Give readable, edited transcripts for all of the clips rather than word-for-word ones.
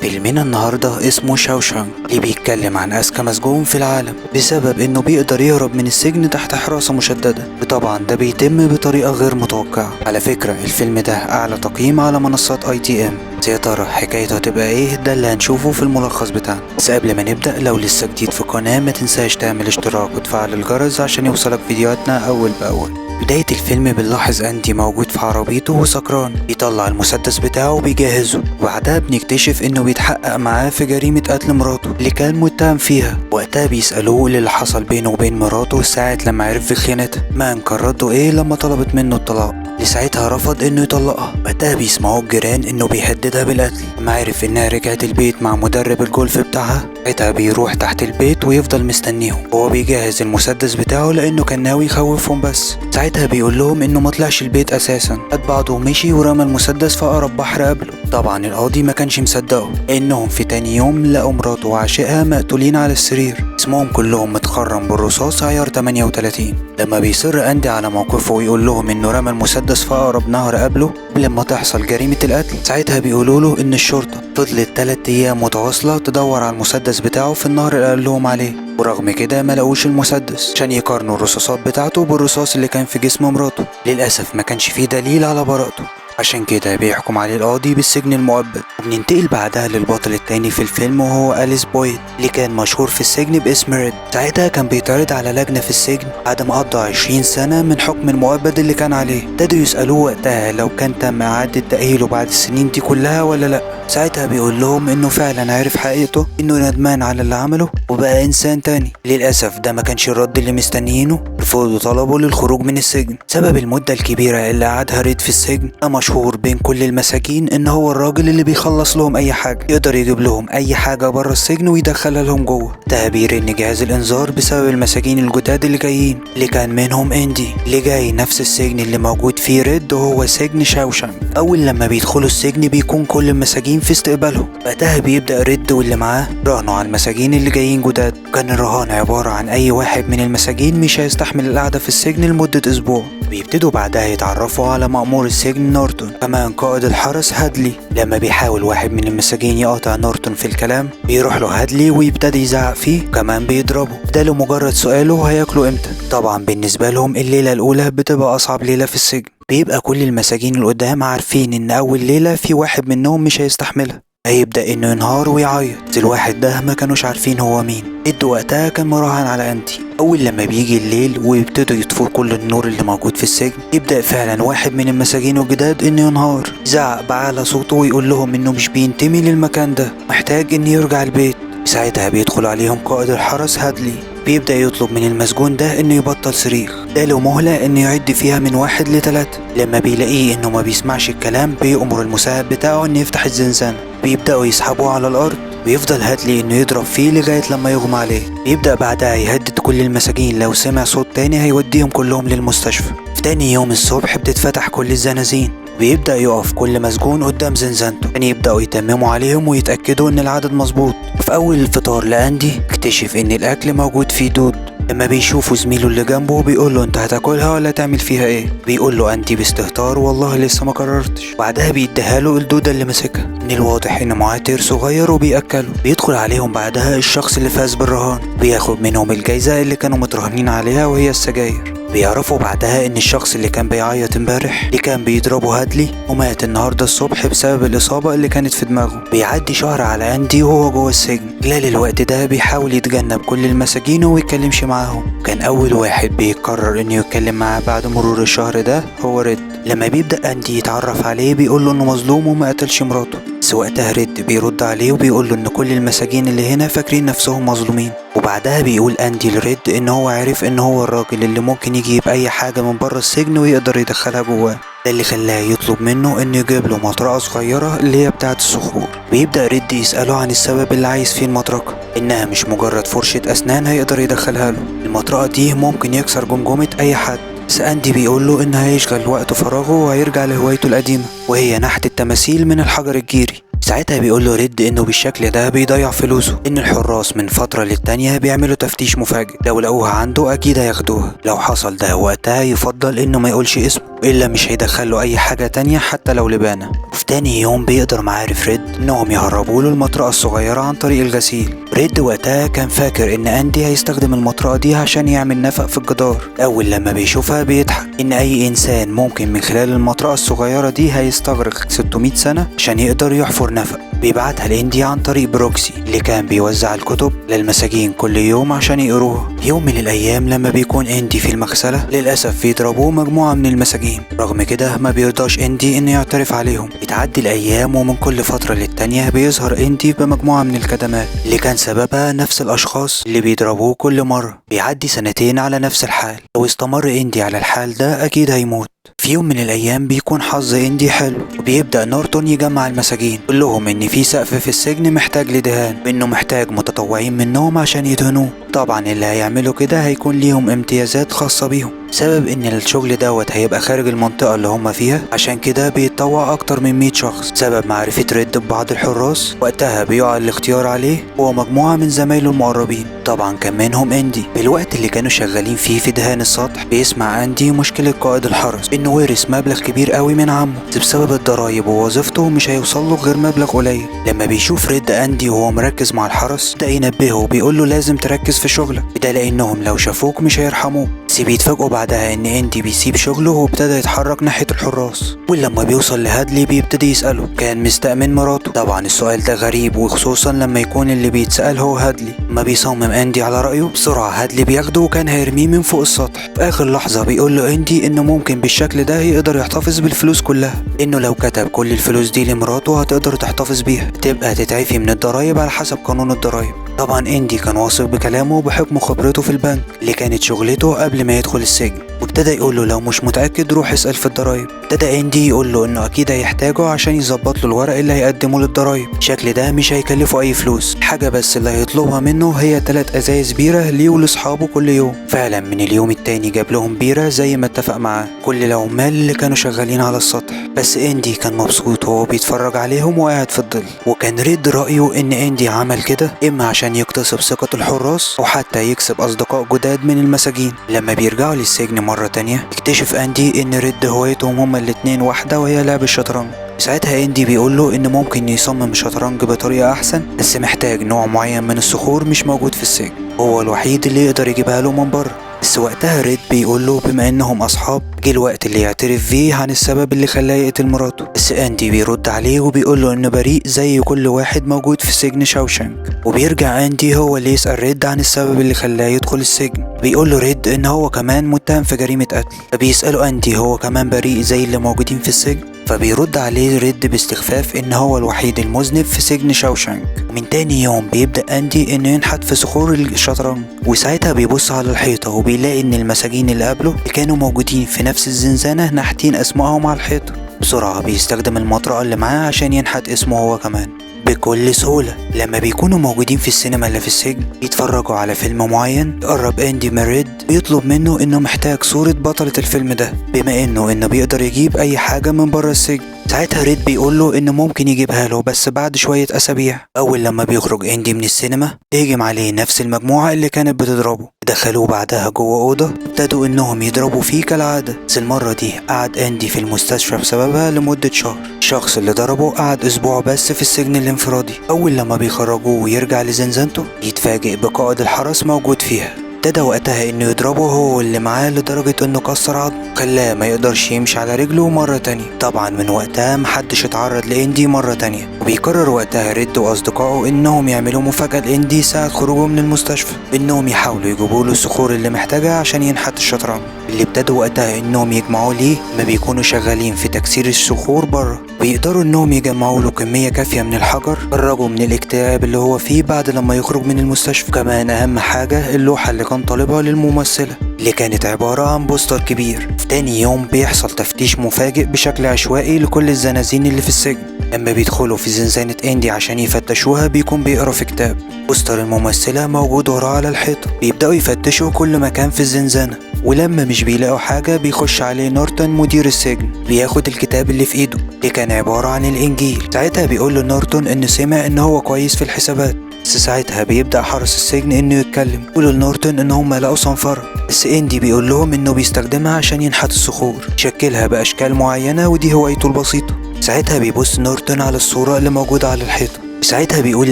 فيلمنا النهاردة اسمه شاوشانك، اللي بيتكلم عن أذكى مسجون في العالم بسبب إنه بيقدر يهرب من السجن تحت حراسة مشددة، وطبعا ده بيتم بطريقة غير متوقعة. على فكرة الفيلم ده أعلى تقييم على منصات ITM. يا ترى حكايته هتبقى إيه؟ ده اللي هنشوفه في الملخص بتاعنا. بس قبل ما نبدأ، لو لسه جديد في القناة ما تنساش تعمل اشتراك وتفعل الجرس عشان يوصلك فيديوهاتنا أول بأول. بداية الفيلم بنلاحظ أندي موجود في عربيته وسكران، بيطلع المسدس بتاعه وبيجهزه، وبعدها بنكتشف إنه بيتحقق معاه في جريمة قتل مراته اللي كان متهم فيها. وقتها بيسألوه اللي حصل بينه وبين مراته ساعة لما عرف في خيانتها، ما كان رده إيه لما طلبت منه الطلاق. لساعتها رفض إنه يطلقها. وقتها بيسمعوا الجيران إنه بيهددها بالقتل. لما عرف إنها رجعت البيت مع مدرب الجولف بتاعها، ساعتها بيروح تحت البيت ويفضل مستنيهم. هو بيجهز المسدس بتاعه لأنه كان ناوي يخوفهم بس. ساعتها بيقول لهم إنه ما طلعش البيت أساسا، خد بعضه ومشي ورمى المسدس في أقرب بحر قبله. طبعا القاضي ما كانش مصدقه، لأنهم في تاني يوم لقوا مراته وعشيقها مقتولين على السرير، اسمهم كلهم متخرم بالرصاص عيار 38. لما بيصر أندي على موقفه ويقول لهم إنه رمى المسدس في أقرب نهر قبله لما تحصل جريمة القتل، ساعتها بيقولوا له إن الشرطة فضلت 3 أيام متواصلة تدور على المسدس بتاعه في النهر اللي قال لهم عليه، ورغم كده ما لقوش المسدس عشان يقارنوا الرصاصات بتاعته بالرصاص اللي كان في جسم مراته. للأسف ما كانش فيه دليل على براءته، عشان كده بيحكم عليه القاضي بالسجن المؤبد. وبننتقل بعدها للبطل التاني في الفيلم، وهو أليس بويد، اللي كان مشهور في السجن باسم ريد. ساعتها كان بيتعرض على لجنة في السجن بعد ما قضى 20 سنة من حكم المؤبد اللي كان عليه. ابتدوا يسألوه وقتها لو كان تم إعادة تأهيله بعد السنين دي كلها ولا لأ. ساعتها بيقول لهم إنه فعلا عرف حقيقته، إنه ندمان على اللي عمله وبقى إنسان تاني. للأسف ده ما كانش الرد اللي مستنيينه. رفضوا طلبه للخروج من السجن. سبب المدة الكبيرة اللي قعدها ريد في السجن، مشهور بين كل المساجين إن هو الراجل اللي بيخلص لهم أي حاجة، يقدر يجيب لهم أي حاجة بره السجن ويدخلها لهم جوه. ده بيرن جهاز الإنذار بسبب المساجين الجداد اللي جايين، اللي كان منهم أندي اللي جاي نفس السجن اللي موجود فيه ريد، وهو سجن شاوشانك. أول لما بيدخلوا السجن بيكون كل المساجين في استقبالهم. وقتها بيبدأ ريد واللي معاه راهنوا على المساجين اللي جايين جداد. كان الرهان عبارة عن أي واحد من المساجين مش هيستحمل القعدة في السجن لمدة أسبوع. بيبتدوا بعدها يتعرفوا على مأمور السجن نورتون، كمان قائد الحرس هادلي. لما بيحاول واحد من المساجين يقاطع نورتون في الكلام، بيروح له هادلي ويبتدي يزعق فيه، كمان بيضربه. ده له مجرد سؤاله هياكلوا امتى. طبعا بالنسبة لهم الليلة الأولى بتبقى أصعب ليلة في السجن. بيبقى كل المساجين القدام عارفين إن أول ليلة في واحد منهم مش هيستحملها، هيبدأ إنه ينهار ويعيط. الواحد ده ما كانوش عارفين هو مين. وقتها كان مراهن على أندي. أول لما بيجي الليل ويبتدوا يطفوا كل النور اللي موجود في السجن، يبدأ فعلا واحد من المساجين الجداد إنه ينهار، يزعق بأعلى صوته ويقول لهم إنه مش بينتمي للمكان ده، محتاج إنه يرجع البيت. ساعتها بيدخل عليهم قائد الحرس هادلي، بيبدأ يطلب من المسجون ده إنه يبطل صريخ. ده له مهلة إنه يعد فيها من 1 ل3. لما بيلاقيه إنه ما بيسمعش الكلام، بيأمر المساعد بتاعه إنه يفتح الزنزانة. بيبدأوا يسحبوه على الأرض. بيفضل هادلي إنه يضرب فيه لغاية لما يغمى عليه. بيبدأ بعدها يهدد كل المساجين لو سمع صوت تاني هيوديهم كلهم للمستشفى. في تاني يوم الصبح بتتفتح كل الزنازين. بيبدأ يقف كل مسجون قدام زنزانته، يعني يبدأوا يتمموا عليهم ويتأكدوا إن العدد مظبوط. في أول الفطار لأندي اكتشف إن الأكل موجود فيه دود. لما بيشوفوا زميله اللي جنبه بيقول له أنت هتاكلها ولا تعمل فيها إيه؟ بيقول له أندي باستهتار والله لسه ما قررتش. بعدها بيديها له الدودة اللي مسكها. من الواضح إن معاه طير صغير وبيأكله. بيدخل عليهم بعدها الشخص اللي فاز بالرهان، بياخد منهم الجايزة اللي كانوا مترهنين عليها وهي السجاير. بيعرفوا بعدها ان الشخص اللي كان بيعيط امبارح اللي كان بيضربه هادلي ومات النهارده الصبح بسبب الاصابه اللي كانت في دماغه. بيعدي شهر على أندي وهو جوه السجن. خلال الوقت ده بيحاول يتجنب كل المساجين وميتكلمش معاهم. كان اول واحد بيقرر انه يتكلم معاه بعد مرور الشهر ده هو ريد. لما بيبدأ أندي يتعرف عليه بيقول له انه مظلوم وما قتلش مراته. بس وقتها ريد بيرد عليه وبيقول له ان كل المساجين اللي هنا فاكرين نفسهم مظلومين. وبعدها بيقول أندي لريد ان هو عارف ان هو الراجل اللي ممكن يجيب اي حاجة من بره السجن ويقدر يدخلها جواه. ده اللي خلاه يطلب منه انه يجيب له مطرقة صغيرة اللي هي بتاعة الصخور. بيبدأ ريد يسأله عن السبب اللي عايز فيه المطرقة، انها مش مجرد فرشة اسنان هيقدر يدخلها له. المطرقة دي ممكن يكسر جمجمة اي حد. بس أندي بيقول له إنه هيشغل وقت فراغه وهيرجع لهوايته القديمة، وهي نحت التماثيل من الحجر الجيري. ساعتها بيقول له ريد انه بالشكل ده بيضيع فلوسه، ان الحراس من فترة للتانية بيعملوا تفتيش مفاجئ، لو لقوها عنده اكيد هياخدوها. لو حصل ده وقتها يفضل انه ما يقولش اسمه، الا مش هيدخله اي حاجة تانية حتى لو لبانة. وفي تاني يوم بيقدر معارف ريد انهم يهربوا له المطرقة الصغيرة عن طريق الغسيل. ريد وقتها كان فاكر ان اندي هيستخدم المطرقة دي عشان يعمل نفق في الجدار. اول لما بيشوفها بيضحك، ان اي انسان ممكن من خلال المطرقة الصغيرة دي هيستغرق 600 سنة عشان يقدر يحفر نفق. بيبعتها لاندي عن طريق بروكسي اللي كان بيوزع الكتب للمساجين كل يوم عشان يقروها. يوم من الايام لما بيكون اندي في المغسلة للاسف بيضربوه مجموعة من المساجين، رغم كده ما بيرضاش اندي انه يعترف عليهم. بتعدي الايام ومن كل فترة للتانية بيظهر اندي بمجموعة من الكدمات اللي كان سببها نفس الاشخاص اللي بيضربوه كل مرة. بيعدي سنتين على نفس الحال، لو استمر اندي على الحال ده اكيد هيموت. في يوم من الايام بيكون حظ اندي حلو، وبيبدأ نورتون يجمع المساجين، يقول لهم ان في سقف في السجن محتاج لدهان، وانه محتاج متطوعين منهم عشان يدهنوه. طبعا اللي هيعملوا كده هيكون ليهم امتيازات خاصة بيهم، سبب ان الشغل دوت هيبقى خارج المنطقة اللي هم فيها، عشان كده بيتطوع اكتر من 100 شخص. سبب معرفة ريد ببعض الحراس وقتها بيقع الاختيار عليه هو مجموعة من زمايله المقربين، طبعا كان منهم اندي. في الوقت اللي كانوا شغالين فيه في دهان السطح بيسمع اندي مشكلة قائد الحرس، انه ورث مبلغ كبير قوي من عمه، بس بسبب الضرايب ووظيفته مش هيوصل له غير مبلغ قليل. لما بيشوف ريد اندي وهو مركز مع الحرس ده ينبهه وبيقول له لازم تركز في شغلك، ده لانهم لو شافوك مش هيرحموك. بس بيتفاجئوا بعدها ان اندي بيسيب شغله وابتدى يتحرك ناحية الحراس، ولما بيوصل لهادلي بيبتدي يسأله كان مستأمن مراته. طبعا السؤال ده غريب، وخصوصا لما يكون اللي بيتسأل هو هادلي. ما بيصمم اندي على رأيه بسرعة هادلي بياخده وكان هيرميه من فوق السطح. في اخر لحظة بيقول له اندي انه ممكن بالشكل ده يقدر يحتفظ بالفلوس كلها، انه لو كتب كل الفلوس دي لمراته هتقدر تحتفظ بيها، تبقى تتعفي من الضرايب على حسب قانون الضرايب. طبعا اندي كان واثق بكلامه بحكم خبرته في البنك اللي كانت شغلته قبل ما يدخل السجن، وابتدى يقول له لو مش متأكد روح اسأل في الضرايب. ابتدى اندي يقول له انه اكيد هيحتاجه عشان يظبط له الورق اللي هيقدمه للضرايب، الشكل ده مش هيكلفه اي فلوس، حاجة بس اللي هيطلبها منه هي 3 ازايز بيرة ليه ولاصحابه كل يوم. فعلا من اليوم التاني جاب لهم بيرة زي ما اتفق معاه كل العمال اللي كانوا شغالين على السطح. بس اندي كان مبسوط وهو بيتفرج عليهم وقاعد في الظل، وكان ريد رأيه ان اندي عمل كده اما عشان يكتسب ثقة الحراس او حتى يكسب اصدقاء جداد من المساجين. لما بيرجعوا للسجن مرة تانية يكتشف اندي ان ريد هوايتهم هما الاتنين واحدة وهي لعب الشطرنج. ساعتها اندي بيقول له ان ممكن يصمم الشطرنج بطريقة احسن، بس محتاج نوع معين من الصخور مش موجود في السجن، هو الوحيد اللي يقدر يجيبها له من بره. بس وقتها ريد بيقول له بما انهم اصحاب جه الوقت اللي يعترف فيه عن السبب اللي خلاه يقتل مراته. بس اندي بيرد عليه وبيقول له انه بريء زي كل واحد موجود في سجن شاوشانك. وبيرجع اندي هو اللي يسأل ريد عن السبب اللي خلاه يدخل السجن، بيقول له ريد ان هو كمان متهم في جريمة قتل. فبيسأله اندي هو كمان بريء زي اللي موجودين في السجن، فبيرد عليه ريد باستخفاف ان هو الوحيد المذنب في سجن شاوشانك. ومن تاني يوم بيبدأ اندي انه ينحت في صخور الشطرنج، وساعتها بيبص على الحيطة وبيلاقي ان المساجين اللي قبله اللي كانوا موجودين في نفس الزنزانة ناحتين اسمائهم على الحيطة. بسرعة بيستخدم المطرقة اللي معاه عشان ينحت اسمه هو كمان بكل سهولة. لما بيكونوا موجودين في السينما اللي في السجن يتفرجوا على فيلم معين، يقرب اندي من ريد بيطلب منه انه محتاج صورة بطلة الفيلم ده، بما انه بيقدر يجيب اي حاجة من بره السجن. ساعتها ريد بيقول له انه ممكن يجيبها له بس بعد شوية اسابيع. اول لما بيخرج اندي من السينما تهجم عليه نفس المجموعة اللي كانت بتضربه، دخلوه بعدها جوه اوضة ابتدوا انهم يضربوا فيه كالعادة. بس المرة دي قعد اندي في المستشفى بسببها لمدة شهر. الشخص اللي ضربه قعد اسبوع بس في السجن الانفرادي. اول لما بيخرجوه ويرجع لزنزانته يتفاجئ بقائد الحرس موجود فيها. ابتدى وقتها انه يضربه هو واللي معاه لدرجة انه كسر عظمه خلاه ما يقدرش يمشي على رجله مرة تانية. طبعا من وقتها محدش اتعرض لاندي مرة تانية. وبيقرر وقتها ريد واصدقائه انهم يعملوا مفاجأة لاندي ساعة خروجه من المستشفى، انهم يحاولوا يجيبوا له الصخور اللي محتاجها عشان ينحت الشطرنج. اللي ابتدوا وقتها انهم يجمعوا ليه ما بيكونوا شغالين في تكسير الصخور بره، ويقدروا انهم يجمعوا له كمية كافية من الحجر خرجوا من الاكتئاب اللي هو فيه بعد لما يخرج من المستشفى. كمان اهم حاجة اللوحة اللي كان طالبها للممثلة اللي كانت عبارة عن بوستر كبير. في تاني يوم بيحصل تفتيش مفاجئ بشكل عشوائي لكل الزنازين اللي في السجن. لما بيدخلوا في زنزانة اندي عشان يفتشوها بيكون بيقرا في كتاب. بوستر الممثلة موجود وراه على الحيطة. بيبدأوا يفتشوا كل مكان في الزنزانة، ولما مش بيلاقوا حاجة بيخش عليه نورتون مدير السجن. بياخد الكتاب اللي في ايده اللي كان عبارة عن الانجيل. ساعتها بيقول له نورتون انه سمع ان هو كويس في الحسابات. بس ساعتها بيبدأ حرس السجن انه يتكلم، يقولوا لنورتون ان هم لقوا صنفرة، بس اندي بيقول لهم انه بيستخدمها عشان ينحت الصخور، يشكلها باشكال معينة ودي هوايته البسيطة. ساعتها بيبص نورتون على الصورة اللي موجودة على الحيطة. ساعتها بيقول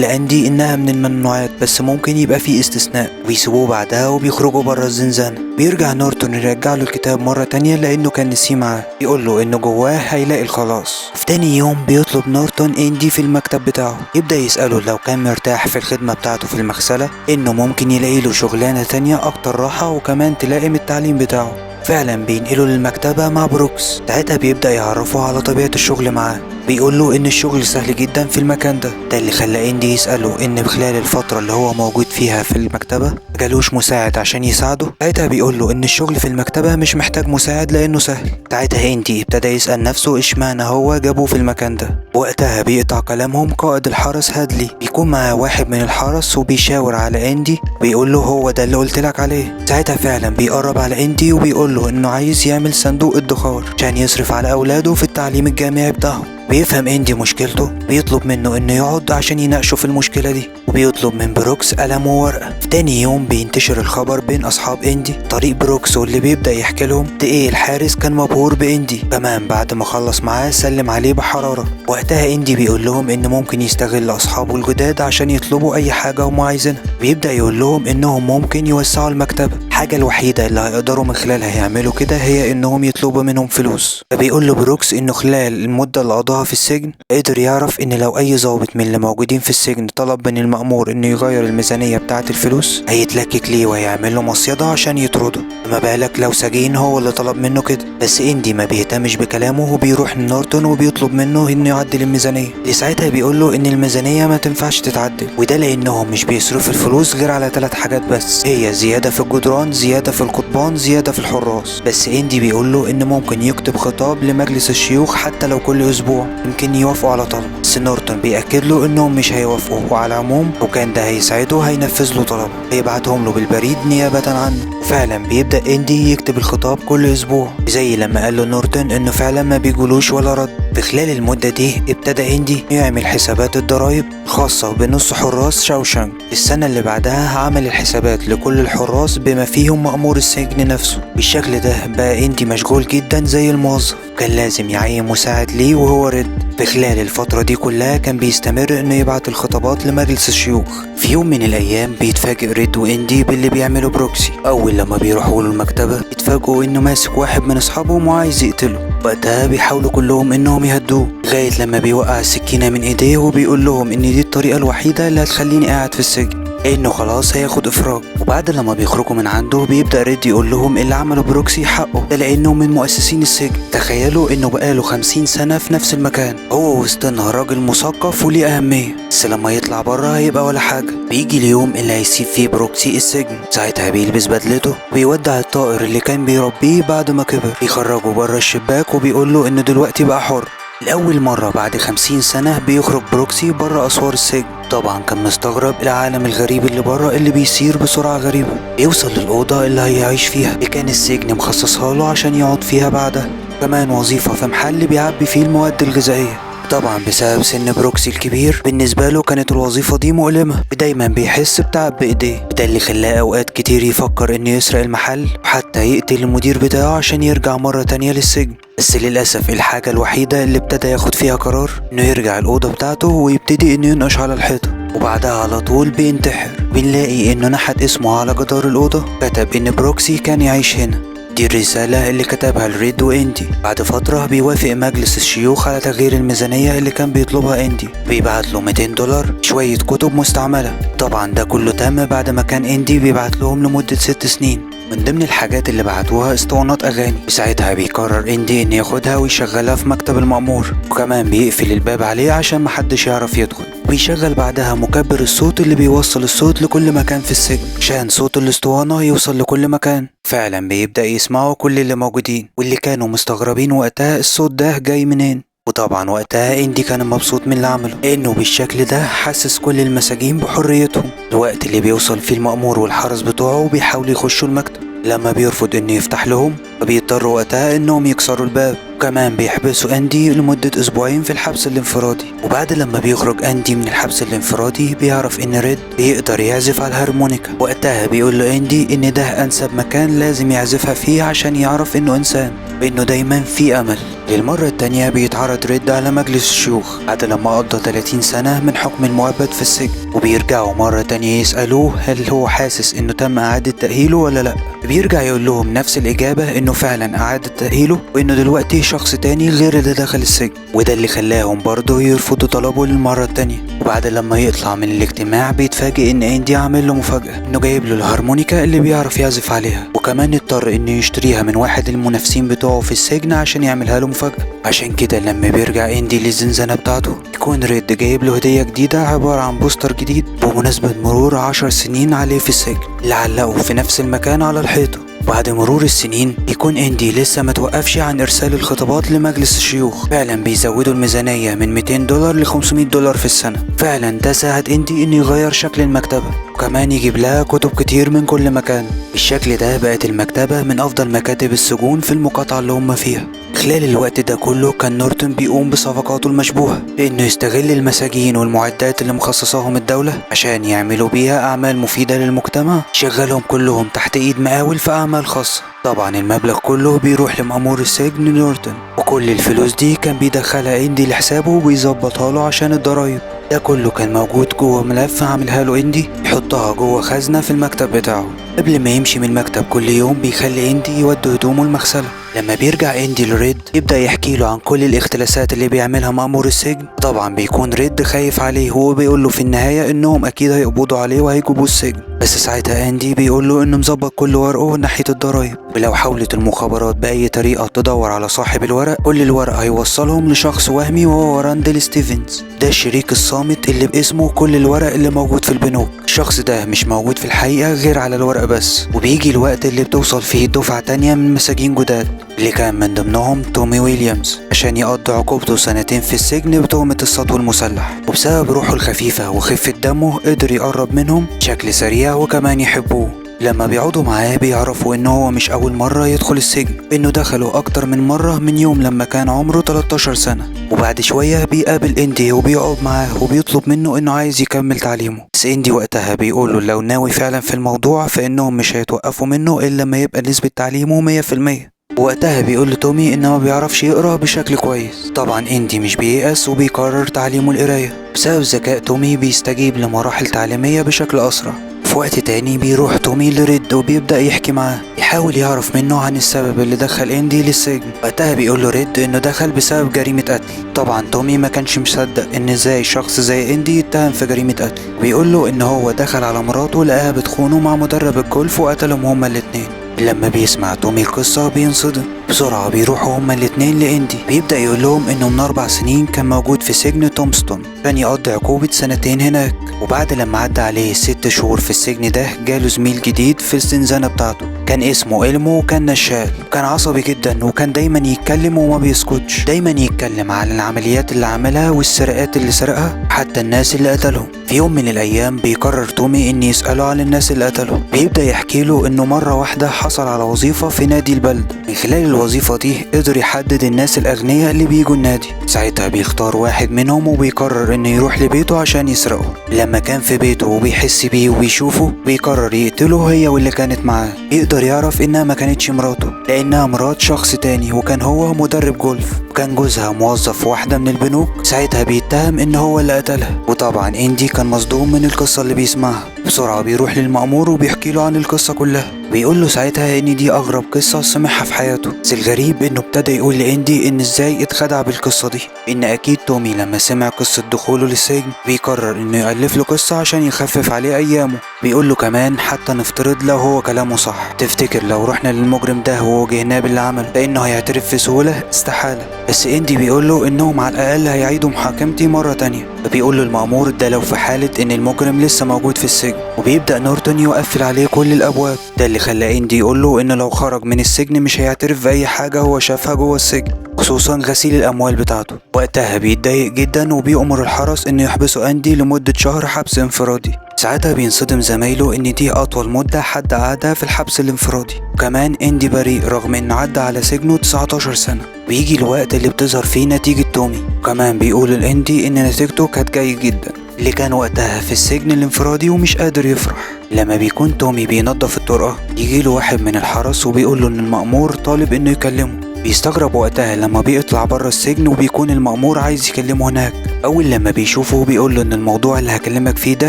لأندي إنها من الممنوعات بس ممكن يبقى فيه استثناء، وبيسيبوه بعدها وبيخرجوا برا الزنزانة. بيرجع نورتون يرجع له الكتاب مرة تانية لأنه كان نسيه معاه. يقول له إنه جواه هيلاقي الخلاص. في تاني يوم بيطلب نورتون أندي في المكتب بتاعه، يبدأ يسأله لو كان مرتاح في الخدمة بتاعته في المغسلة إنه ممكن يلاقي له شغلانة تانية أكتر راحة وكمان تلائم التعليم بتاعه. فعلا بينقله للمكتبة مع بروكس. ساعتها بيبدأ يعرفه على طبيعة الشغل معاه. بيقول له ان الشغل سهل جدا في المكان ده اللي خلى اندي يسأله ان بخلال الفترة اللي هو موجود فيها في المكتبة مجالوش مساعد عشان يساعده. ساعتها بيقول له ان الشغل في المكتبة مش محتاج مساعد لانه سهل. ساعتها اندي ابتدى يسأل نفسه اشمعنى هو جابوه في المكان ده. وقتها بيقطع كلامهم قائد الحرس هادلي، بيكون معاه واحد من الحرس وبيشاور على اندي، بيقول له هو ده اللي قلت لك عليه. ساعتها فعلا بيقرب على اندي وبيقول له انه عايز يعمل صندوق ادخار عشان يصرف على اولاده في التعليم الجامعي بتاعهم. بيفهم اندي مشكلته، بيطلب منه انه يقعد عشان يناقشوا في المشكلة دي، وبيطلب من بروكس قلم وورقة. في تاني يوم بينتشر الخبر بين اصحاب اندي طريق بروكس، واللي بيبدأ يحكي لهم قد ايه الحارس كان مبهور باندي، كمان بعد ما خلص معاه سلم عليه بحرارة. وقتها اندي بيقول لهم ان ممكن يستغل اصحابه الجداد عشان يطلبوا اي حاجة هم عايزينها. بيبدأ يقول لهم انهم ممكن يوسعوا المكتبة، الحاجة الوحيدة اللي هيقدروا من خلالها يعملوا كده هي انهم يطلبوا منهم فلوس. فبيقول له بروكس انه خلال المدة اللي قضاها في السجن قدر يعرف ان لو اي ضابط من اللي موجودين في السجن طلب من المأمور انه يغير الميزانية بتاعة الفلوس هيتلكك ليه وهيعمل له مصيدة عشان يطرده. ما بالك لو سجين هو اللي طلب منه كده. بس اندي ما بيهتمش بكلامه وبيروح لنورتون وبيطلب منه انه يعدل الميزانية، اللي ساعتها بيقول له ان الميزانية ما تنفعش تتعدل، وده لانهم مش بيصرفوا الفلوس غير على 3 حاجات بس، هي زيادة في الجدران، زيادة في القضبان، زيادة في الحراس. بس اندي بيقول له ان ممكن يكتب خطاب لمجلس الشيوخ حتى لو كل اسبوع يمكن يوافقوا على طلبه. بس نورتون بيأكد له انهم مش هيوافقوا، وعلى العموم وكان ده هيساعده هينفذ له طلبه، هيبعتهم له بالبريد نيابة عنه. وفعلا بيبدأ اندي يكتب الخطاب كل اسبوع، زي لما قال له نورتون انه فعلا ما بيقولوش ولا رد. في خلال المدة دي ابتدى اندي يعمل حسابات الضرايب خاصة بنص حراس شاوشانك. السنة اللي بعدها عمل الحسابات لكل الحراس بما فيهم مأمور السجن نفسه. بالشكل ده بقى اندي مشغول جدا زي الموظف، كان لازم يعين مساعد ليه وهو ريد. في خلال الفترة دي كلها كان بيستمر انه يبعت الخطابات لمجلس الشيوخ. في يوم من الايام بيتفاجئ ريد واندي باللي بيعمله بروكسي. اول لما بيروحوا له المكتبة يتفاجئوا انه ماسك واحد من اصحابهم وعايز يقتله. وقتها بيحاولوا كلهم انهم يهدوه لغاية لما بيوقع السكينة من ايديه وبيقول لهم ان دي الطريقة الوحيدة اللي هتخليني قاعد في السجن، لانه خلاص هياخد افراج. وبعد لما بيخرجوا من عنده بيبدأ ريد يقول لهم اللي عمله بروكسي حقه، ده لانه من مؤسسين السجن. تخيلوا انه بقاله 50 سنة في نفس المكان، هو وسطنا راجل مثقف وليه اهمية، بس لما يطلع بره هيبقى ولا حاجة. بيجي اليوم اللي هيسيب فيه بروكسي السجن. ساعتها بيلبس بدلته وبيودع الطائر اللي كان بيربيه بعد ما كبر، بيخرجه بره الشباك وبيقول له انه دلوقتي بقى حر. لأول مرة بعد 50 سنة بيخرج بروكسي بره أسوار السجن. طبعا كان مستغرب العالم الغريب اللي بره اللي بيسير بسرعة غريبة. بيوصل للأوضة اللي هيعيش فيها، اللي كان السجن مخصصها له عشان يقعد فيها بعدها، كمان وظيفة في محل بيعبي فيه المواد الغذائية. طبعا بسبب سن بروكسي الكبير بالنسبة له كانت الوظيفة دي مؤلمة، ودايما بيحس بتعب بإيديه، ده اللي خلاه أوقات كتير يفكر إنه يسرق المحل وحتى يقتل المدير بتاعه عشان يرجع مرة تانية للسجن. بس للأسف الحاجة الوحيدة اللي ابتدى ياخد فيها قرار إنه يرجع الأوضة بتاعته ويبتدي إنه ينقش على الحيطة، وبعدها على طول بينتحر. بنلاقي إنه نحت اسمه على جدار الأوضة، كتب إن بروكسي كان يعيش هنا. دي الرسالة اللي كتبها لريد واندي. بعد فترة بيوافق مجلس الشيوخ على تغيير الميزانية اللي كان بيطلبها اندي، بيبعت له $200 شوية كتب مستعملة. طبعا ده كله تم بعد ما كان اندي بيبعت لهم لمدة 6 سنين. من ضمن الحاجات اللي بعتوها اسطوانات اغاني، ساعتها بيقرر اندي ان ياخدها ويشغلها في مكتب المأمور، وكمان بيقفل الباب عليه عشان محدش يعرف يدخل. بيشغل بعدها مكبر الصوت اللي بيوصل الصوت لكل مكان في السجن عشان صوت الاسطوانة يوصل لكل مكان. فعلا بيبدأ يسمعوا كل اللي موجودين، واللي كانوا مستغربين وقتها الصوت ده جاي منين. وطبعا وقتها اندي كان مبسوط من اللي عمله، لانه بالشكل ده حسس كل المساجين بحريتهم. الوقت اللي بيوصل فيه المأمور والحرس بتوعه بيحاولوا يخشوا المكتب، لما بيرفض انه يفتح لهم فبيضطروا وقتها انهم يكسروا الباب، وكمان بيحبسوا اندي لمدة اسبوعين في الحبس الانفرادي. وبعد لما بيخرج اندي من الحبس الانفرادي بيعرف ان ريد بيقدر يعزف على الهارمونيكا، وقتها بيقول له اندي ان ده انسب مكان لازم يعزفها فيه عشان يعرف انه انسان وانه دايما في امل. للمرة التانية بيتعرض ريد على مجلس الشيوخ بعد لما قضى 30 سنة من حكم المؤبد في السجن، وبيرجعوا مرة تانية يسألوه هل هو حاسس انه تم اعادة تأهيله ولا لا. بيرجع يقول لهم نفس الإجابة إنه فعلا أعاد تأهيله وإنه دلوقتي شخص تاني غير اللي دخل السجن، وده اللي خلاهم برضه يرفضوا طلبه للمرة التانية. وبعد لما يطلع من الاجتماع بيتفاجئ إن اندي عامل له مفاجأة، إنه جايب له الهارمونيكا اللي بيعرف يعزف عليها، وكمان اضطر إنه يشتريها من واحد المنافسين بتوعه في السجن عشان يعملها له مفاجأة. عشان كده لما بيرجع اندي للزنزانة بتاعته يكون ريد جايب له هدية جديدة عبارة عن بوستر جديد بمناسبة مرور 10 سنين عليه في السجن، اللي علقه في نفس المكان على الحيطة. بعد مرور السنين يكون اندي لسه ما توقفش عن ارسال الخطابات لمجلس الشيوخ، فعلا بيزودوا الميزانية من $200 ل $500 في السنة. فعلا ده ساعد اندي انه يغير شكل المكتبة، وكمان يجيب لها كتب كتير من كل مكان. بالشكل ده بقت المكتبة من افضل مكاتب السجون في المقاطعة اللي هم فيها. خلال الوقت ده كله كان نورتون بيقوم بصفقاته المشبوهة بانه يستغل المساجين والمعدات اللي مخصصاهم الدولة عشان يعملوا بيها اعمال مفيدة للمجتمع، شغلهم كلهم تحت ايد مقاول في اعمال خاصة. طبعا المبلغ كله بيروح لمأمور السجن نورتون، وكل الفلوس دي كان بيدخلها اندي لحسابه وبيظبطها له عشان الضرايب. ده كله كان موجود جوه ملف عاملها له اندي يحطها جوه خزنة في المكتب بتاعه. قبل ما يمشي من المكتب كل يوم بيخلي اندي يودي هدومه المغسلة. لما بيرجع اندي لريد يبدأ يحكي له عن كل الاختلاسات اللي بيعملها مأمور السجن. طبعا بيكون ريد خايف عليه وبيقول له في النهاية انهم اكيد هيقبضوا عليه وهيجيبوه السجن، بس ساعتها اندي بيقول له انه مظبط كل ورقه ناحية الضرايب، ولو حاولت المخابرات بأي طريقة تدور على صاحب الورق كل الورق هيوصلهم لشخص وهمي وهو راندل ستيفنز، ده الشريك الصامت اللي باسمه كل الورق اللي موجود في البنوك. الشخص ده مش موجود في الحقيقة غير على الورق بس. وبيجي الوقت اللي بتوصل فيه دفعة تانية من مساجين جداد اللي كان من ضمنهم تومي ويليامز عشان يقضي عقوبته 2 سنين في السجن بتهمة السطو المسلح، وبسبب روحه الخفيفة وخفة دمه قدر يقرب منهم بشكل سريع وكمان يحبوه. لما بيقعدوا معاه بيعرفوا انه هو مش اول مرة يدخل السجن، انه دخله اكتر من مرة من يوم لما كان عمره 13 سنة. وبعد شوية بيقابل اندي وبيقعد معاه وبيطلب منه انه عايز يكمل تعليمه، بس اندي وقتها بيقوله لو ناوي فعلا في الموضوع فانهم مش هيتوقفوا منه الا لما يبقى نسبة تعليمه 100%. وقتها بيقول لتومي انه ما بيعرفش يقرا بشكل كويس. طبعا اندي مش بييأس وبيقرر تعليمه القرايه. بسبب ذكاء تومي بيستجيب لمراحل تعليميه بشكل اسرع. في وقت تاني بيروح تومي لريد وبيبدأ يحكي معاه، يحاول يعرف منه عن السبب اللي دخل اندي للسجن. وقتها بيقول له ريد انه دخل بسبب جريمة قتل. طبعا تومي ما كانش مصدق ان ازاي شخص زي اندي يتهم في جريمة قتل. بيقول له ان هو دخل على مراته لقاها بتخونه مع مدرب الجولف وقتلهم هما الاتنين. لما بيسمع تومي القصة بينصدم. بسرعة بيروحوا هما الاتنين لإندي، بيبدأ يقول لهم إنه من 4 سنين كان موجود في سجن تومستون، كان يقضي عقوبة 2 سنين هناك. وبعد لما عدى عليه 6 شهور في السجن ده جاله زميل جديد في الزنزانة بتاعته، كان اسمه إلمو وكان نشال، كان عصبي جدا وكان دايما يتكلم وما بيسكتش، دايما يتكلم عن العمليات اللي عملها والسرقات اللي سرقها حتى الناس اللي قتلهم. في يوم من الأيام بيقرر تومي إن يسأله عن الناس اللي قتلهم. بيبدأ يحكي له إنه مرة واحدة حصل على وظيفة في نادي البلد، من خلال الوظيفة دي قدر يحدد الناس الأغنياء اللي بيجوا النادي. ساعتها بيختار واحد منهم وبيقرر إنه يروح لبيته عشان يسرقه. لما كان في بيته وبيحس بيه وبيشوفه بيقرر يقتله هي واللي كانت معاه. يقدر يعرف إنها ما كانتش مراته لأنها مرات شخص تاني، وكان هو مدرب جولف، وكان جوزها موظف في واحدة من البنوك. ساعتها بيتهم إن هو اللي قتلها. وطبعا إندي كان مصدوم من القصة اللي بيسمعها. بسرعة بيروح للمأمور وبيحكي له عن القصة كلها. بيقول له ساعتها ان دي اغرب قصة سمعها في حياته، بس الغريب انه ابتدى يقول لاندي ان ازاي اتخدع بالقصة دي، ان اكيد تومي لما سمع قصة دخوله للسجن بيقرر انه يألف له قصة عشان يخفف عليه ايامه. بيقول له كمان حتى نفترض لو هو كلامه صح، تفتكر لو رحنا للمجرم ده وواجهناه باللي عمله فانه هيعترف في سهولة؟ استحالة. بس اندي بيقول له انهم على الاقل هيعيدوا محاكمتي مرة تانية. فبيقول له المأمور ده لو في حالة ان المجرم لسه موجود في السجن، وبيبدأ نورتون يقفل عليه كل الابواب. ده اللي خلى اندي يقول له انه لو خرج من السجن مش هيعترف بأي حاجة هو شافها جوه السجن، خصوصا غسيل الاموال بتاعته. وقتها بيتضايق جدا وبيأمر الحرس انه يحبسوا اندي لمدة شهر حبس انفرادي. ساعتها بينصدم زمايله ان دي اطول مدة حد قعدها في الحبس الانفرادي، وكمان اندي بريء رغم ان عدى على سجنه 19 سنة. بيجي الوقت اللي بتظهر فيه نتيجة تومي، وكمان بيقول الاندي ان نتيجته كانت جيد جدا، اللي كان وقتها في السجن الانفرادي ومش قادر يفرح. لما بيكون تومي بينظف الطرقة يجيله واحد من الحرس وبيقوله ان المأمور طالب انه يكلمه. بيستغرب وقتها لما بيطلع بره السجن وبيكون المأمور عايز يكلمه هناك. اول لما بيشوفه بيقوله ان الموضوع اللي هكلمك فيه ده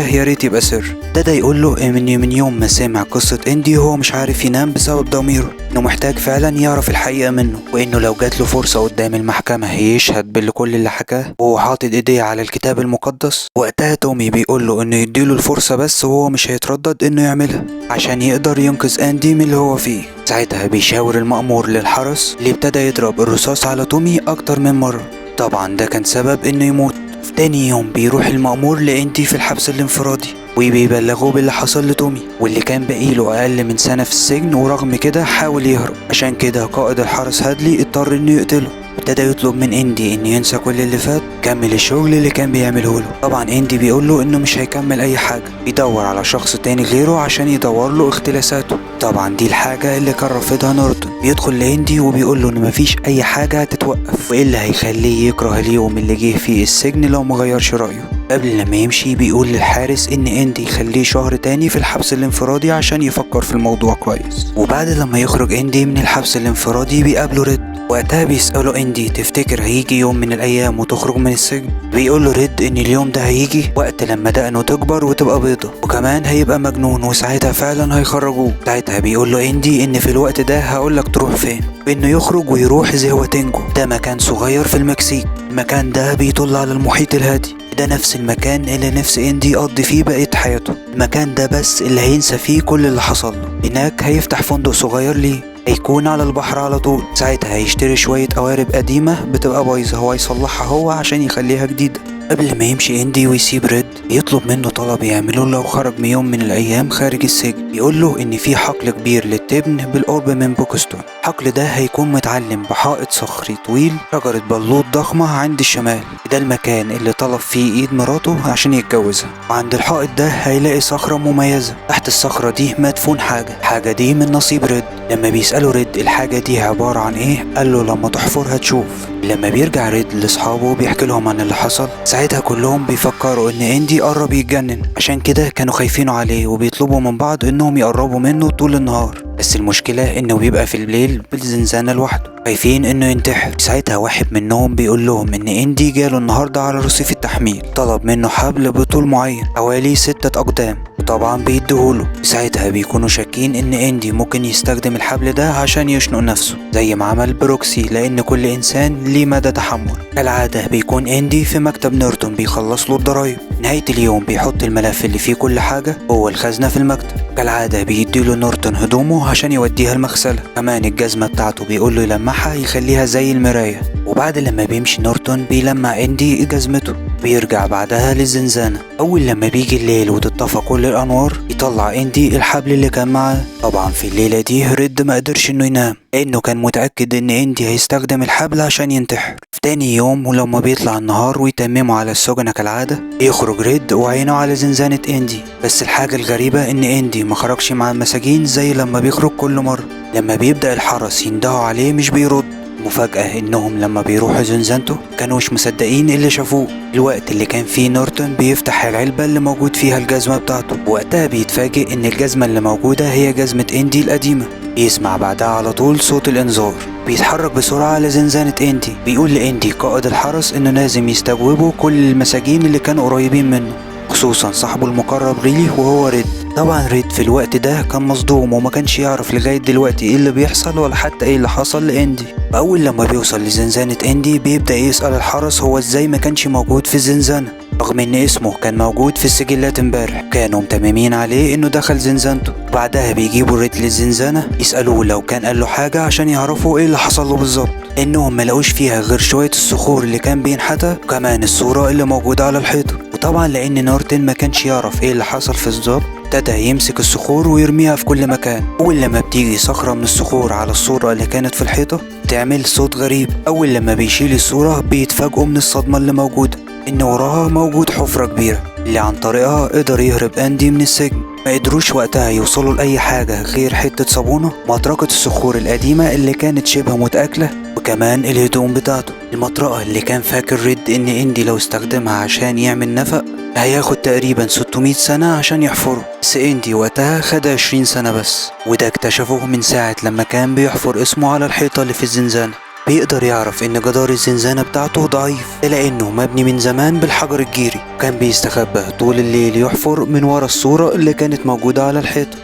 يا ريت يبقى سر. ابتدى يقوله ان من يوم ما سمع قصة اندي هو مش عارف ينام بسبب ضميره، انه محتاج فعلا يعرف الحقيقة منه، وانه لو جات له فرصة قدام المحكمة هيشهد بكل اللي حكاه وهو حاطط ايديه على الكتاب المقدس. وقتها تومي بيقوله انه يديله الفرصة بس وهو مش هيتردد انه يعملها عشان يقدر ينقذ اندي من اللي هو فيه. ساعتها بيشاور المأمور للحرس اللي ابتدى يضرب الرصاص على تومي اكتر من مرة، طبعا ده كان سبب انه يموت. في تاني يوم بيروح المأمور لاندي في الحبس الانفرادي وبيبلغوه باللي حصل لتومي واللي كان بقيله اقل من سنة في السجن، ورغم كده حاول يهرب. عشان كده قائد الحرس هادلي اضطر انه يقتله. ابتدى يطلب من اندي انه ينسى كل اللي فات، كمل الشغل اللي كان بيعمله له. طبعا اندي بيقول له انه مش هيكمل اي حاجة، بيدور على شخص تاني غيره عشان يدور له اختلاساته. طبعا دي الحاجة اللي كان رافضها نورتون. بيدخل لاندي وبيقول له ان مفيش اي حاجة هتتوقف، وايه اللي هيخليه يكره اليوم اللي جه فيه السجن لو مغيرش رأيه. قبل لما يمشي بيقول للحارس ان اندي يخليه شهر تاني في الحبس الانفرادي عشان يفكر في الموضوع كويس. وبعد لما يخرج اندي من الحبس الانفرادي بيقابله ريد. وقتها بيسأله اندي تفتكر هيجي يوم من الايام وتخرج من السجن؟ بيقول له ريد ان اليوم ده هيجي وقت لما دقنه تكبر وتبقى بيضة، وكمان هيبقى مجنون وساعتها فعلا هيخرجوه. ساعتها بيقول له اندي ان في الوقت ده هقولك تروح فين، وانه يخرج ويروح زيهوتينجو. ده مكان صغير في المكسيك، المكان ده بيطل على المحيط الهادي. ده نفس المكان اللي نفس اندي يقضي فيه بقية حياته. المكان ده بس اللي هينسى فيه كل اللي حصل له. هناك هيفتح فندق صغير ليه، هيكون على البحر على طول. ساعتها هيشتري شوية قوارب قديمة بتبقى بايظة هو يصلحها هو عشان يخليها جديدة. قبل ما يمشي اندي ويسيب ريد يطلب منه طلب يعمله لو خرج من يوم من الايام خارج السجن. يقول له ان في حقل كبير للتبن بالقرب من بوكستون. الحقل ده هيكون متعلم بحائط صخري طويل، شجرة بلوط ضخمة عند الشمال. ده المكان اللي طلب فيه ايد مراته عشان يتجوزها. وعند الحائط ده هيلاقي صخرة مميزة، تحت الصخرة دي مدفون الحاجة دي من نصيب ريد. لما بيسأله ريد الحاجة دي عبارة عن ايه، قال له لما تحفر هتشوف. لما بيرجع ريد لاصحابه بيحكي لهم عن اللي حصل. ساعتها كلهم بيفكروا ان اندي قرب يتجنن، عشان كده كانوا خايفين عليه وبيطلبوا من بعض انهم يقربوا منه طول النهار. بس المشكلة انه بيبقى في الليل بالزنزانة لوحده، خايفين انه ينتحر. ساعتها واحد منهم بيقول لهم ان اندي جاله النهاردة على رصيف التحميل، طلب منه حبل بطول معين حوالي 6 أقدام، وطبعا بيديهوله. ساعتها بيكونوا شاكين ان اندي ممكن يستخدم الحبل ده عشان يشنق نفسه زي ما عمل بروكسي، لان كل انسان ليه مدى تحمل. كالعادة بيكون اندي في مكتب نورتون بيخلص له الضرايب. نهاية اليوم بيحط الملف اللي فيه كل حاجة جوه الخزنة في المكتب. كالعادة بيديله نورتون هدومه عشان يوديها المغسلة، كمان الجزمة بتاعته بيقوله يلمعها يخليها زي المراية. وبعد لما بيمشي نورتون بيلمع اندي جزمته، بيرجع بعدها للزنزانة. اول لما بيجي الليل وتطفى كل الانوار يطلع اندي الحبل اللي كان معاه. طبعا في الليلة دي ريد ما قدرش انه ينام لانه كان متأكد ان اندي هيستخدم الحبل عشان ينتحر. في تاني يوم ولما بيطلع النهار ويتمموا على السجنة كالعادة يخرج ريد وعينه على زنزانة اندي. بس الحاجة الغريبة ان اندي ما خرجش مع المساجين زي لما بيخرج كل مرة. لما بيبدأ الحرس يندهوا عليه مش بيرد. مفاجأة انهم لما بيروحوا زنزانته كانوا مش مصدقين اللي شافوه. الوقت اللي كان فيه نورتون بيفتح العلبة اللي موجود فيها الجزمة بتاعته، وقتها بيتفاجئ ان الجزمة اللي موجودة هي جزمة اندي القديمة. بيسمع بعدها على طول صوت الانذار، بيتحرك بسرعة على زنزانة اندي. بيقول لاندي قائد الحرس انه لازم يستجوبوا كل المساجين اللي كانوا قريبين منه، خصوصا صاحبه المقرب ليه وهو ريد. طبعا ريد في الوقت ده كان مصدوم وما كانش يعرف لغاية دلوقتي ايه اللي بيحصل ولا حتى ايه اللي حصل لاندي. فاول لما بيوصل لزنزانة اندي بيبدأ يسأل الحرس هو ازاي ما كانش موجود في الزنزانة، رغم ان اسمه كان موجود في السجلات امبارح. كانوا متممين عليه انه دخل زنزانته. بعدها بيجيبوا ريد للزنزانة يسألوه لو كان قال له حاجة عشان يعرفوا ايه اللي حصل له بالظبط، انهم ملقوش فيها غير شوية الصخور اللي كان بينحتها وكمان الصورة اللي موجودة على الحيطة. طبعا لان نورتن ما كانش يعرف ايه اللي حصل في الظبط، ابتدى يمسك الصخور ويرميها في كل مكان. اول لما بتيجي صخرة من الصخور على الصورة اللي كانت في الحيطة تعمل صوت غريب. اول لما بيشيل الصورة بيتفاجئوا من الصدمة اللي موجودة، ان وراها موجود حفرة كبيرة اللي عن طريقها قدر يهرب اندي من السجن. ما قدروش وقتها يوصلوا لأي حاجة غير حتة صابونة مطرقة الصخور القديمة اللي كانت شبه متآكلة، وكمان الهدوم بتاعته. المطرقة اللي كان فاكر ريد ان اندي لو استخدمها عشان يعمل نفق هياخد تقريبا 600 سنة عشان يحفره، بس اندي وقتها خد 20 سنة بس. وده اكتشفه من ساعة لما كان بيحفر اسمه على الحيطة اللي في الزنزانة. بيقدر يعرف ان جدار الزنزانة بتاعته ضعيف لانه مبني من زمان بالحجر الجيري، وكان بيستخبى طول الليل يحفر من ورا الصورة اللي كانت موجودة على الحيطة.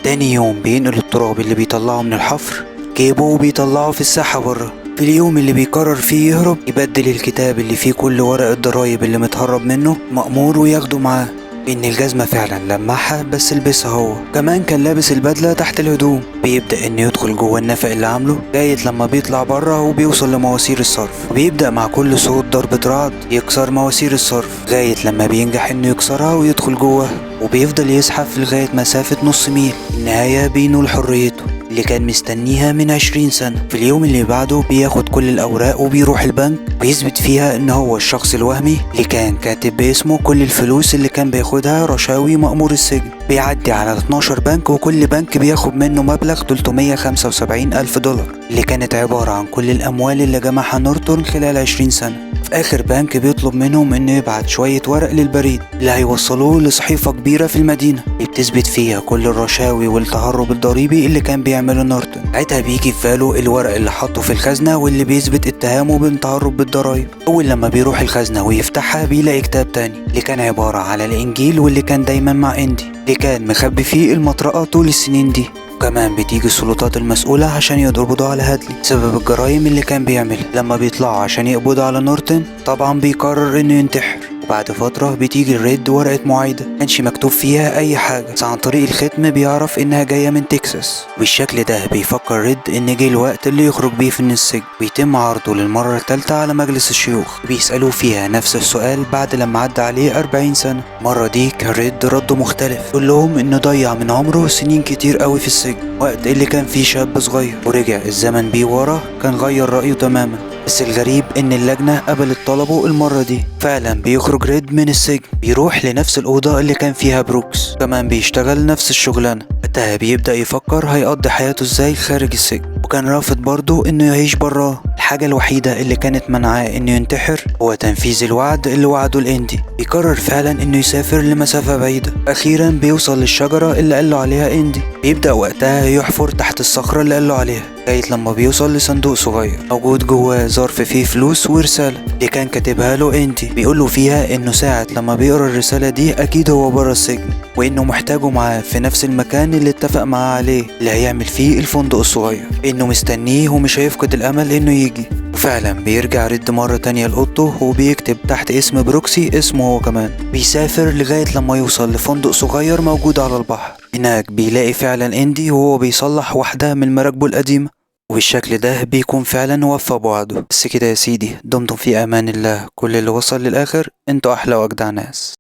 تاني يوم بينقل التراب اللي بيطلعه من الحفر جيبه وبيطلعه في الساحة بره. في اليوم اللي بيقرر فيه يهرب يبدل الكتاب اللي فيه كل ورق الضرايب اللي متهرب منه مأمور وياخده معاه. ان الجزمة فعلا لمعها بس لبسها هو، كمان كان لابس البدلة تحت الهدوم. بيبدأ انه يدخل جوه النفق اللي عامله لغاية لما بيطلع بره وبيوصل لمواسير الصرف، وبيبدأ مع كل صوت ضربة رعد يكسر مواسير الصرف لغاية لما بينجح انه يكسرها ويدخل جوه، وبيفضل يزحف لغاية مسافة نص ميل. النهاية بينول حريته اللي كان مستنيها من 20 سنة. في اليوم اللي بعده بياخد كل الأوراق وبيروح البنك ويثبت فيها إن هو الشخص الوهمي اللي كان كاتب باسمه كل الفلوس اللي كان بياخدها رشاوي مأمور السجن. بيعدي على 12 بنك وكل بنك بياخد منه مبلغ 375 ألف دولار اللي كانت عبارة عن كل الأموال اللي جمعها نورتون خلال 20 سنة. في آخر بنك بيطلب منهم إنه يبعت شوية ورق للبريد اللي هيوصلوه لصحيفة كبيرة في المدينة اللي بتثبت فيها كل الرشاوي والتهرب الضريبي اللي كان بيعمله نورتون. ساعتها بيجي في باله الورق اللي حطه في الخزنة واللي بيثبت اتهامه بالتهرب بالضرايب. أول لما بيروح الخزنة ويفتحها بيلاقي كتاب تاني اللي كان عبارة على الإنجيل واللي كان دايما مع إندي اللي كان مخبي فيه المطرقة طول السنين دي. كمان بتيجي السلطات المسؤولة عشان يقبضوا على هادلي بسبب الجرائم اللي كان بيعملها. لما بيطلعوا عشان يقبضوا على نورتون طبعا بيقرر انه ينتحر. وبعد فترة بتيجي الريد ورقة معايدة كانش مكتوب فيها اي حاجة، بس عن طريق الختم بيعرف انها جاية من تكساس. بالشكل ده بيفكر ريد ان جه الوقت اللي يخرج بيه من السجن، ويتم عرضه للمرة الثالثة على مجلس الشيوخ. بيسألوه فيها نفس السؤال بعد لما عدى عليه 40 سنة. المرة دي كان ريد رده مختلف، يقول لهم انه ضيع من عمره سنين كتير قوي في السجن وقت اللي كان فيه شاب صغير، ورجع الزمن بيه ورا كان غير رأيه تماما. بس الغريب ان اللجنة قبلت طلبه المرة دي. فعلا بيخرج ريد من السجن بيروح لنفس الأوضة اللي كان فيها بروكس، كمان بيشتغل نفس الشغلانة. وقتها بيبدأ يفكر هيقضي حياته ازاي خارج السجن، وكان رافض برضه انه يعيش براه. الحاجة الوحيدة اللي كانت منعاه انه ينتحر هو تنفيذ الوعد اللي وعده الاندي. بيقرر فعلا انه يسافر لمسافة بعيدة. اخيرا بيوصل للشجرة اللي قاله عليها اندي. بيبدأ وقتها يحفر تحت الصخرة اللي قاله عليها لغاية لما بيوصل لصندوق صغير موجود جواه ظرف فيه فلوس ورسالة اللي كان كاتبها له اندي. بيقوله فيها انه ساعة لما بيقرا الرسالة دي اكيد هو بره السجن، وانه محتاجه معاه في نفس المكان اللي اتفق معاه عليه اللي هيعمل فيه الفندق الصغير، انه مستنيه ومش هيفقد الامل انه يجي. وفعلا بيرجع ريد مرة تانية لأوضته وبيكتب تحت اسم بروكسي اسمه هو كمان. بيسافر لغاية لما يوصل لفندق صغير موجود على البحر. هناك بيلاقي فعلا اندي وهو بيصلح واحدة من مراكبه القديمة، وبالشكل ده بيكون فعلا وفى بوعده. بس كده يا سيدي، دمتم في امان الله. كل اللي وصل للاخر انتوا احلى واجدع ناس.